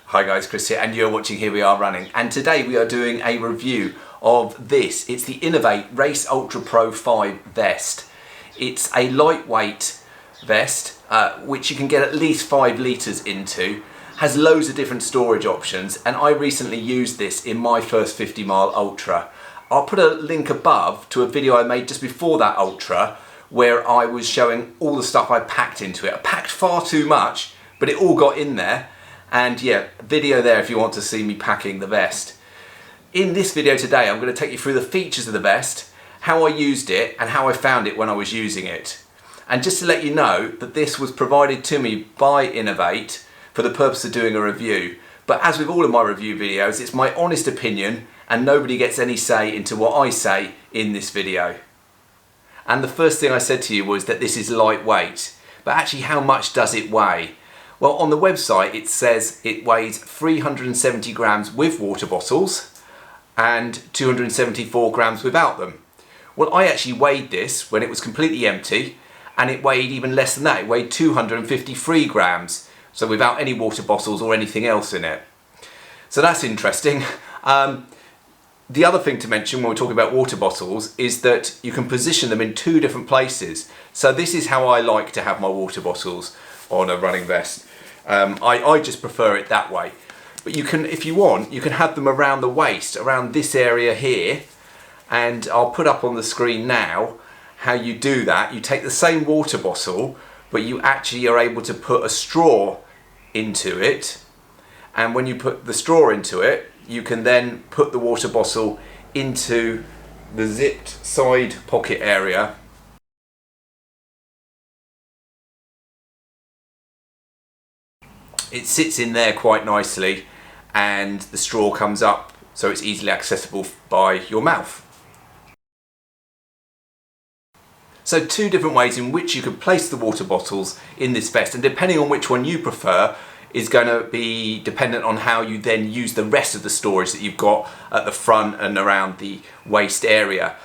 Hi guys, Chris here, and you're watching Here We Are Running. And today we are doing a review of this. It's the INOV-8 Race Ultra Pro 5 vest. It's a lightweight vest, which you can get at least 5 litres into. Has loads of different storage options, and I recently used this in my first 50-mile ultra. I'll put a link above to a video I made just before that ultra, where I was showing all the stuff I packed into it. I packed far too much, but it all got in there. And yeah, video there if you want to see me packing the vest. In this video today, I'm going to take you through the features of the vest, how I used it, and how I found it when I was using it. And just to let you know that this was provided to me by INOV-8 for the purpose of doing a review. But as with all of my review videos, it's my honest opinion and nobody gets any say into what I say in this video. And the first thing I said to you was that this is lightweight. But actually, how much does it weigh? Well, on the website it says it weighs 370 grams with water bottles and 274 grams without them. Well, I actually weighed this when it was completely empty, and it weighed even less than that. It weighed 253 grams, so without any water bottles or anything else in it. So that's interesting. The other thing to mention when we're talking about water bottles is that you can position them in 2 different places. So this is how I like to have my water bottles on a running vest. I just prefer it that way. But you can, if you want, you can have them around the waist, around this area here. And I'll put up on the screen now how you do that. You take the same water bottle, but you actually are able to put a straw into it. And when you put the straw into it, you can then put the water bottle into the zipped side pocket area. It sits in there quite nicely, and the straw comes up so it's easily accessible by your mouth. So 2 different ways in which you could place the water bottles in this vest, and depending on which one you prefer is going to be dependent on how you then use the rest of the storage that you've got at the front and around the waist area.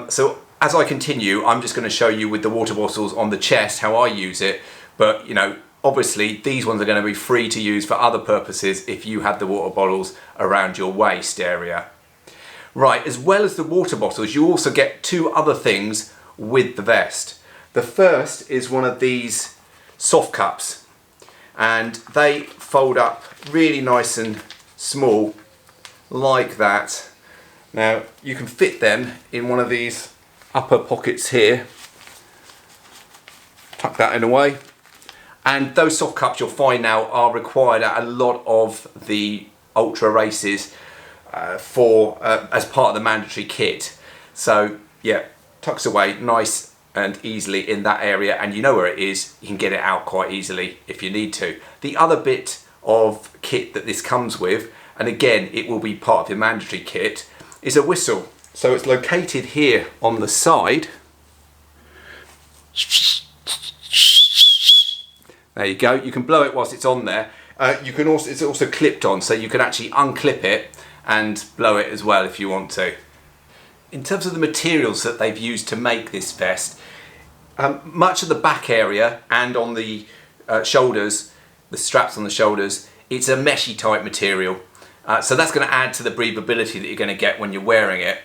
So as I continue, I'm just going to show you with the water bottles on the chest how I use it, but you know, obviously these ones are going to be free to use for other purposes if you have the water bottles around your waist area. Right, as well as the water bottles, you also get 2 other things with the vest. The first is one of these soft cups, and they fold up really nice and small like that. Now you can fit them in one of these upper pockets here, tuck that in away. And those soft cups you'll find now are required at a lot of the ultra races as part of the mandatory kit. So yeah, tucks away nice and easily in that area, and you know where it is. You can get it out quite easily if you need to. The other bit of kit that this comes with, and again it will be part of your mandatory kit, is a whistle. So it's located here on the side. There you go. You can blow it whilst it's on there. You can also, it's also clipped on, so you can actually unclip it and blow it as well if you want to. In terms of the materials that they've used to make this vest, much of the back area and on the shoulders, the straps on the shoulders, it's a meshy type material. So that's going to add to the breathability that you're going to get when you're wearing it.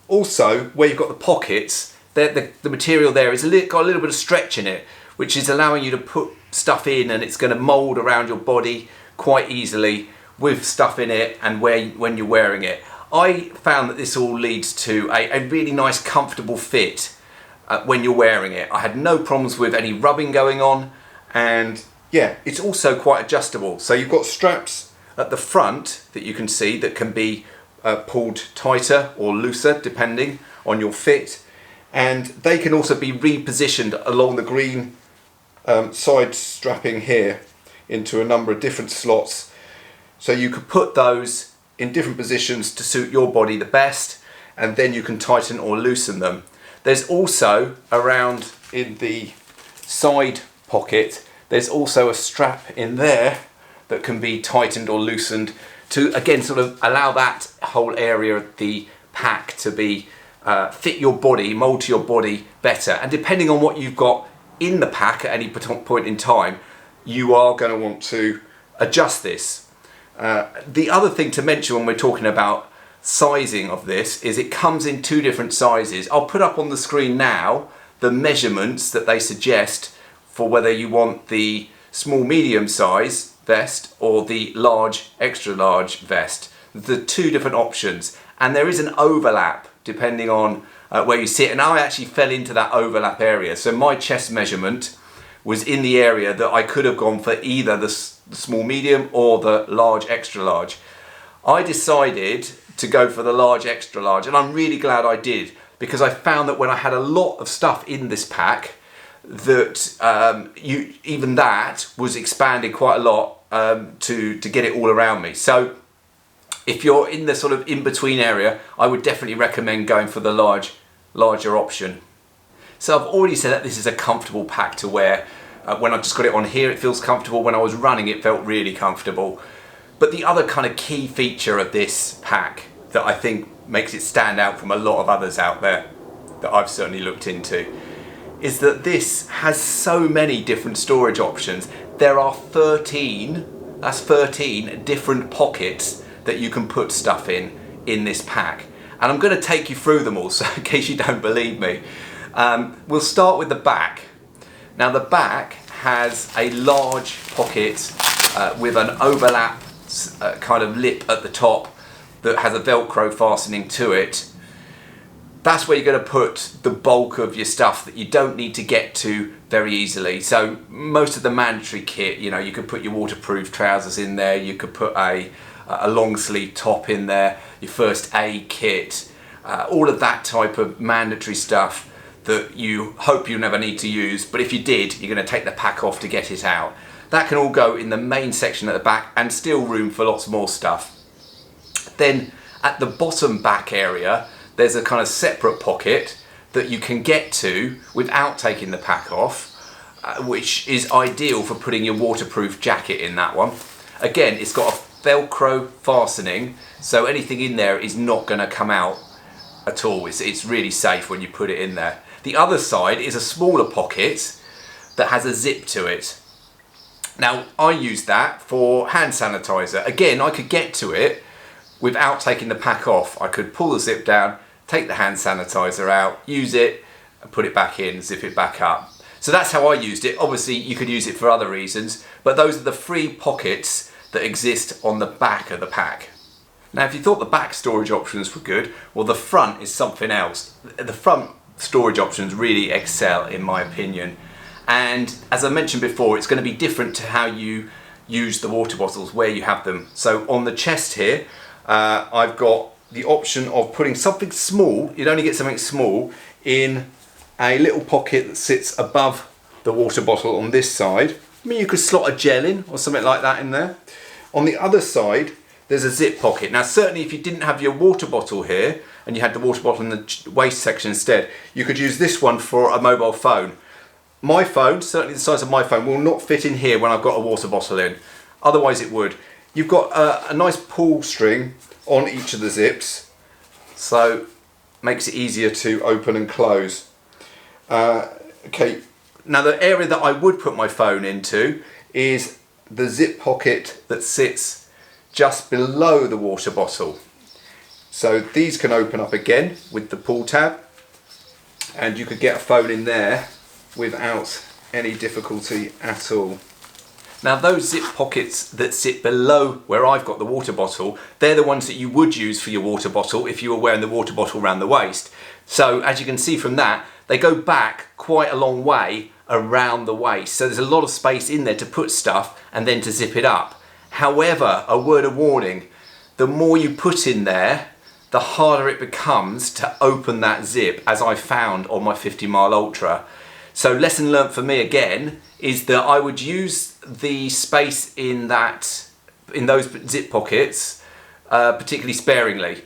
Also, where you've got the pockets, the material there has got a little bit of stretch in it, which is allowing you to put stuff in, and it's going to mould around your body quite easily with stuff in it and when you're wearing it. I found that this all leads to a really nice comfortable fit when you're wearing it. I had no problems with any rubbing going on, and yeah, it's also quite adjustable. So you've got straps at the front that you can see that can be pulled tighter or looser depending on your fit, and they can also be repositioned along the green side strapping here into a number of different slots, so you could put those in different positions to suit your body the best, and then you can tighten or loosen them. There's also, around in the side pocket, there's also a strap in there that can be tightened or loosened to again sort of allow that whole area of the pack to be fit your body, mould to your body better. And depending on what you've got in the pack at any point in time, you are going to want to adjust this. The other thing to mention when we're talking about sizing of this is it comes in two different sizes. I'll put up on the screen now the measurements that they suggest for whether you want the small medium size vest or the large extra large vest. The two different options, and there is an overlap depending on where you sit, and I actually fell into that overlap area. So my chest measurement was in the area that I could have gone for either the small medium or the large extra large. I decided to go for the large extra large, and I'm really glad I did, because I found that when I had a lot of stuff in this pack, that even that was expanded quite a lot to get it all around me. So if you're in the sort of in-between area, I would definitely recommend going for the larger option. So I've already said that this is a comfortable pack to wear. When I just got it on here, it feels comfortable. When I was running, it felt really comfortable. But the other kind of key feature of this pack that I think makes it stand out from a lot of others out there that I've certainly looked into is that this has so many different storage options. There are 13 different pockets that you can put stuff in this pack. And I'm going to take you through them all, so in case you don't believe me. We'll start with the back. Now the back has a large pocket with an overlap kind of lip at the top that has a Velcro fastening to it. That's where you're going to put the bulk of your stuff that you don't need to get to very easily. So most of the mandatory kit, you know, you could put your waterproof trousers in there, you could put a long sleeve top in there, your first aid kit, all of that type of mandatory stuff that you hope you never need to use, but if you did, you're going to take the pack off to get it out. That can all go in the main section at the back, and still room for lots more stuff. Then at the bottom back area, there's a kind of separate pocket that you can get to without taking the pack off, which is ideal for putting your waterproof jacket in that one. Again, it's got a Velcro fastening, so anything in there is not going to come out at all. It's really safe when you put it in there. The other side is a smaller pocket that has a zip to it. Now, I use that for hand sanitizer. Again, I could get to it without taking the pack off. I could pull the zip down, take the hand sanitizer out, use it, and put it back in, zip it back up. So that's how I used it. Obviously, you could use it for other reasons, but those are the 3 pockets that exist on the back of the pack. Now, if you thought the back storage options were good, well, the front is something else. The front storage options really excel, in my opinion. And as I mentioned before, it's going to be different to how you use the water bottles, where you have them. So on the chest here, I've got the option of putting something small, you'd only get something small, in a little pocket that sits above the water bottle on this side. I mean, you could slot a gel in or something like that in there. On the other side, there's a zip pocket. Now, certainly if you didn't have your water bottle here and you had the water bottle in the waist section instead, you could use this one for a mobile phone. My phone, certainly the size of my phone, will not fit in here when I've got a water bottle in. Otherwise it would. You've got a nice pull string on each of the zips, so makes it easier to open and close. Okay, now the area that I would put my phone into is the zip pocket that sits just below the water bottle. So these can open up again with the pull tab, and you could get a phone in there without any difficulty at all. Now, those zip pockets that sit below where I've got the water bottle, they're the ones that you would use for your water bottle if you were wearing the water bottle around the waist. So as you can see from that, they go back quite a long way around the waist. So there's a lot of space in there to put stuff and then to zip it up. However, a word of warning, the more you put in there, the harder it becomes to open that zip, as I found on my 50 mile ultra. So lesson learnt for me again is that I would use the space in those zip pockets particularly sparingly.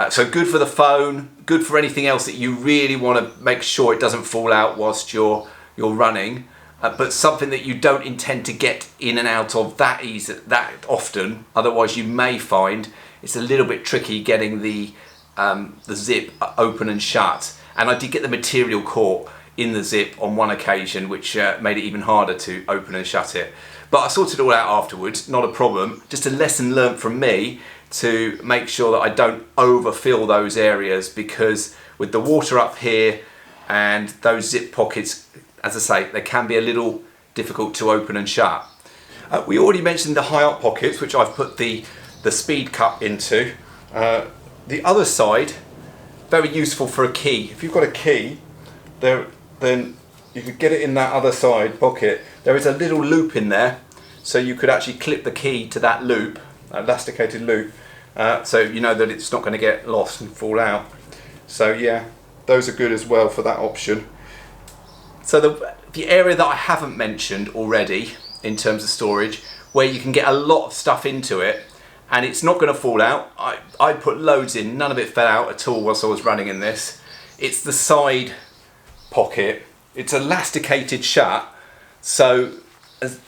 So good for the phone, good for anything else that you really want to make sure it doesn't fall out whilst you're running, but something that you don't intend to get in and out of that often. Otherwise, you may find it's a little bit tricky getting the zip open and shut. And I did get the material caught in the zip on one occasion, which made it even harder to open and shut it. But I sorted it all out afterwards, not a problem. Just a lesson learnt from me to make sure that I don't overfill those areas, because with the water up here and those zip pockets, as I say, they can be a little difficult to open and shut. We already mentioned the high up pockets, which I've put the speed cup into. The other side, very useful for a key. If you've got a key, then you could get it in that other side pocket. There is a little loop in there, so you could actually clip the key to that loop, that elasticated loop, so you know that it's not going to get lost and fall out. So yeah, those are good as well for that option. So the area that I haven't mentioned already in terms of storage, where you can get a lot of stuff into it and it's not going to fall out. I put loads in, none of it fell out at all whilst I was running in this. It's the side pocket. It's elasticated shut, so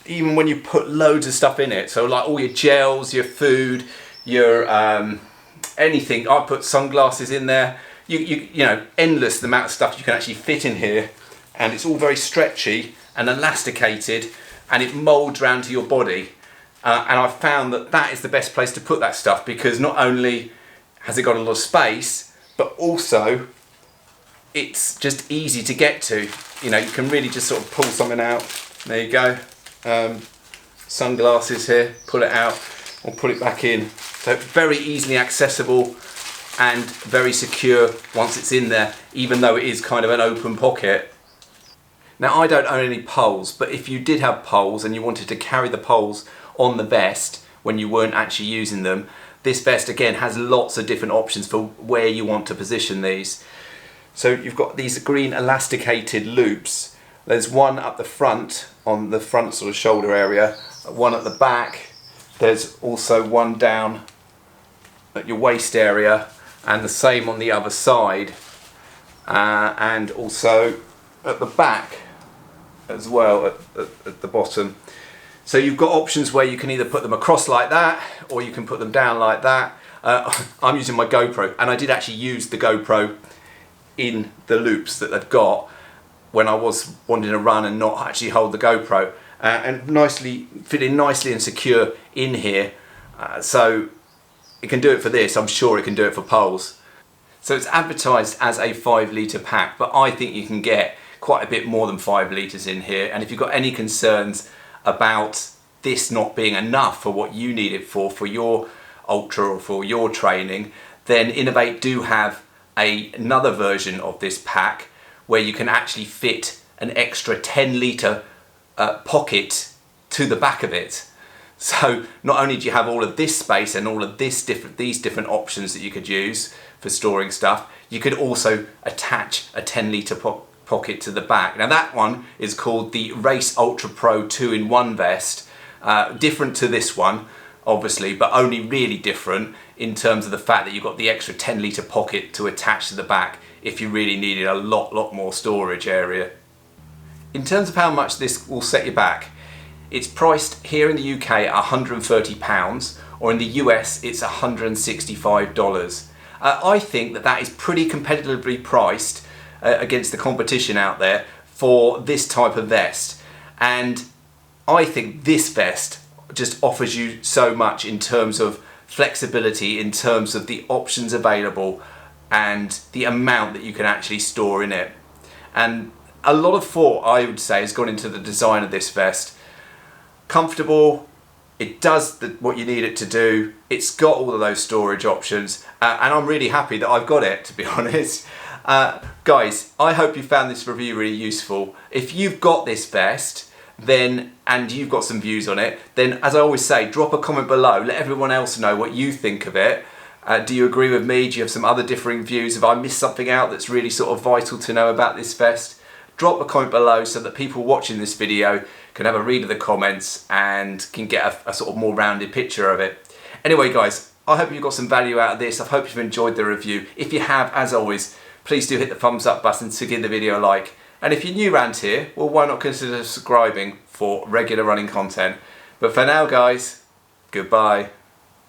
even when you put loads of stuff in it, so like all your gels, your food, your anything, I put sunglasses in there, you know, endless the amount of stuff you can actually fit in here, and it's all very stretchy and elasticated, and it molds around to your body. And I've found that that is the best place to put that stuff, because not only has it got a lot of space, but also it's just easy to get to. You know, you can really just sort of pull something out. There you go. Sunglasses here, pull it out or put it back in. So very easily accessible and very secure once it's in there, even though it is kind of an open pocket. Now, I don't own any poles, but if you did have poles and you wanted to carry the poles on the vest when you weren't actually using them, this vest again has lots of different options for where you want to position these. So you've got these green elasticated loops. There's one up the front, on the front sort of shoulder area, one at the back. There's also one down at your waist area, and the same on the other side, and also at the back as well, at the bottom. So you've got options where you can either put them across like that, or you can put them down like that. I'm using my GoPro, and I did actually use the GoPro in the loops that they've got when I was wanting to run and not actually hold the GoPro, and nicely fitting nicely and secure in here. So it can do it for this. I'm sure it can do it for poles. So it's advertised as a 5 litre pack, but I think you can get quite a bit more than 5 litres in here. And if you've got any concerns about this not being enough for what you need it for your ultra or for your training, then INOV-8 do have another version of this pack where you can actually fit an extra 10 litre pocket to the back of it. So not only do you have all of this space and all of these different options that you could use for storing stuff, you could also attach a 10 litre pocket to the back. Now that one is called the Race Ultra Pro 2-in-1 vest, different to this one obviously, but only really different in terms of the fact that you've got the extra 10 litre pocket to attach to the back if you really needed a lot more storage area. In terms of how much this will set you back, it's priced here in the UK at £130, or in the US it's $165. I think that is pretty competitively priced against the competition out there for this type of vest, and I think this vest just offers you so much in terms of flexibility, in terms of the options available and the amount that you can actually store in it. And a lot of thought, I would say, has gone into the design of this vest. Comfortable, it does what you need it to do, it's got all of those storage options, and I'm really happy that I've got it, to be honest. Guys, I hope you found this review really useful. If you've got this vest, and you've got some views on it, then as I always say, drop a comment below, let everyone else know what you think of it. Do you agree with me? Do you have some other differing views? Have I missed something out that's really sort of vital to know about this vest? Drop a comment below so that people watching this video can have a read of the comments and can get a sort of more rounded picture of it. Anyway guys, I hope you got some value out of this. I hope you've enjoyed the review. If you have, as always, please do hit the thumbs up button to give the video a like. And if you're new around here, well, why not consider subscribing for regular running content? But for now guys, goodbye.